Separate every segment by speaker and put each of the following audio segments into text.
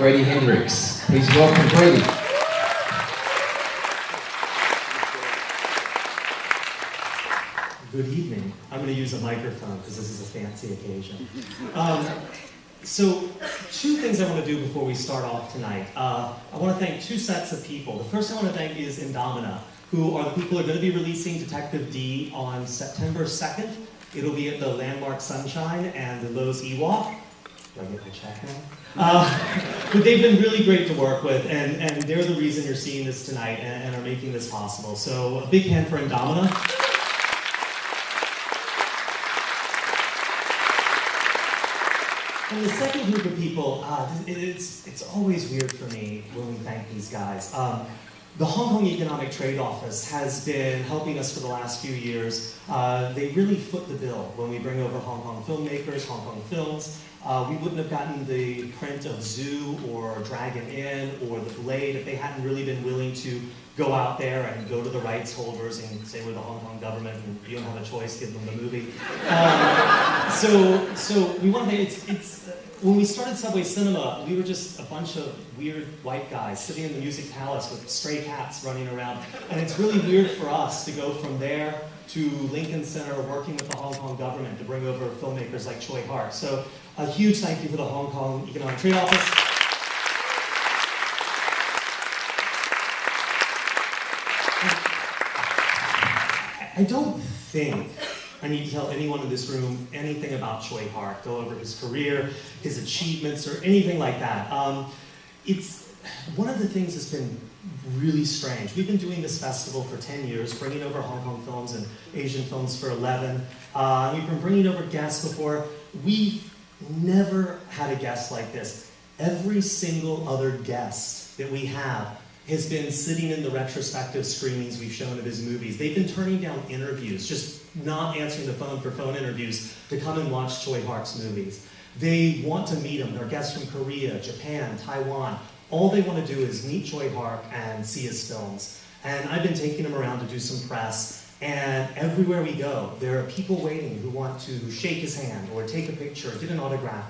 Speaker 1: Brady Hendricks. Please welcome Brady.
Speaker 2: Good evening. I'm going to use a microphone because this is a fancy occasion. So, two things I want to do before we start off tonight. I want to thank two sets of people. The first I want to thank is Indomina, who are the people who are going to be releasing Detective D on September 2nd. It'll be at the Landmark Sunshine and the Lowe's Ewok. Do I get my check now? But they've been really great to work with, and they're the reason you're seeing this tonight and are making this possible. So a big hand for Indomina. And the second group of people, it's always weird for me when we thank these guys. The Hong Kong Economic Trade Office has been helping us for the last few years. They really foot the bill when we bring over Hong Kong filmmakers, Hong Kong films. We wouldn't have gotten the print of Zoo or Dragon Inn or The Blade if they hadn't really been willing to go out there and go to the rights holders and say we're the Hong Kong government and you don't have a choice, give them the movie. So we want to say when we started Subway Cinema, we were just a bunch of weird white guys sitting in the Music Palace with stray cats running around. And it's really weird for us to go from there to Lincoln Center working with the Hong Kong government to bring over filmmakers like Tsui Hark. So a huge thank you for the Hong Kong Economic Trade Office. I don't think I need to tell anyone in this room anything about Tsui Hark, go over his career, his achievements, or anything like that. It's one of the things that's been really strange. We've been doing this festival for 10 years, bringing over Hong Kong films and Asian films for 11. We've been bringing over guests before. We've never had a guest like this. Every single other guest that we have has been sitting in the retrospective screenings we've shown of his movies. They've been turning down interviews, just not answering the phone for phone interviews to come and watch Tsui Hark's movies. They want to meet him. They're guests from Korea, Japan, Taiwan. All they want to do is meet Tsui Hark and see his films. And I've been taking him around to do some press, and everywhere we go, there are people waiting who want to shake his hand or take a picture, get an autograph.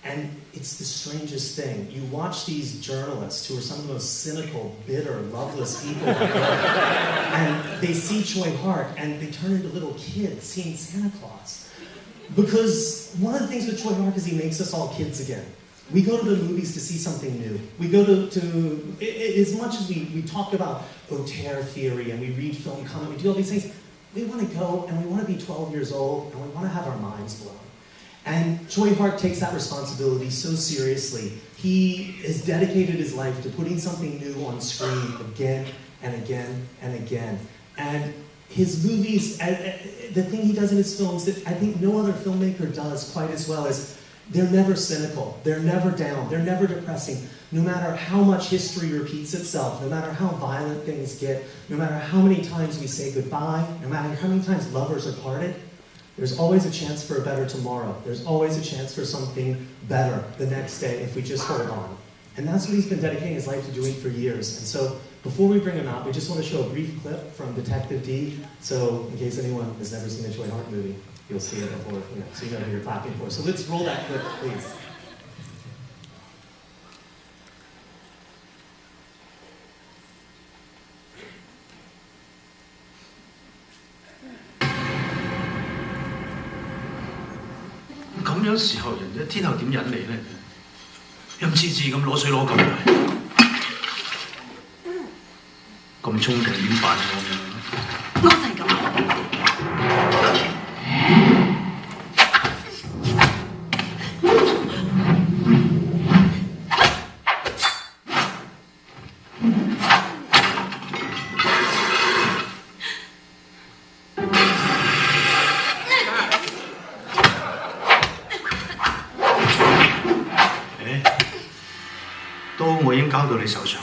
Speaker 2: And it's the strangest thing. You watch these journalists who are some of the most cynical, bitter, loveless people on earth, and they see Tsui Hark and they turn into little kids seeing Santa Claus. Because one of the things with Tsui Hark is he makes us all kids again. We go to the movies to see something new. We go to as much as we talk about auteur theory and we read film comment, we do all these things, we want to go and we want to be 12 years old and we want to have our minds blown. And Tsui Hark takes that responsibility so seriously. He has dedicated his life to putting something new on screen again and again and again. And his movies, the thing he does in his films that I think no other filmmaker does quite as well is they're never cynical, they're never down, they're never depressing. No matter how much history repeats itself, no matter how violent things get, no matter how many times we say goodbye, no matter how many times lovers are parted, there's always a chance for a better tomorrow. There's always a chance for something better the next day if we just hold on. And that's what he's been dedicating his life to doing for years. And so before we bring him out, we just want to show a brief clip from Detective D. So in case anyone has never seen a Tsui Hark movie, you'll see it before, so you know who you're clapping for. So let's roll that clip, please.
Speaker 3: 咁樣時候，人哋天后點引你咧？陰次次咁攞水攞咁耐，咁衝動點辦我就係咁。都我已經交到你手上。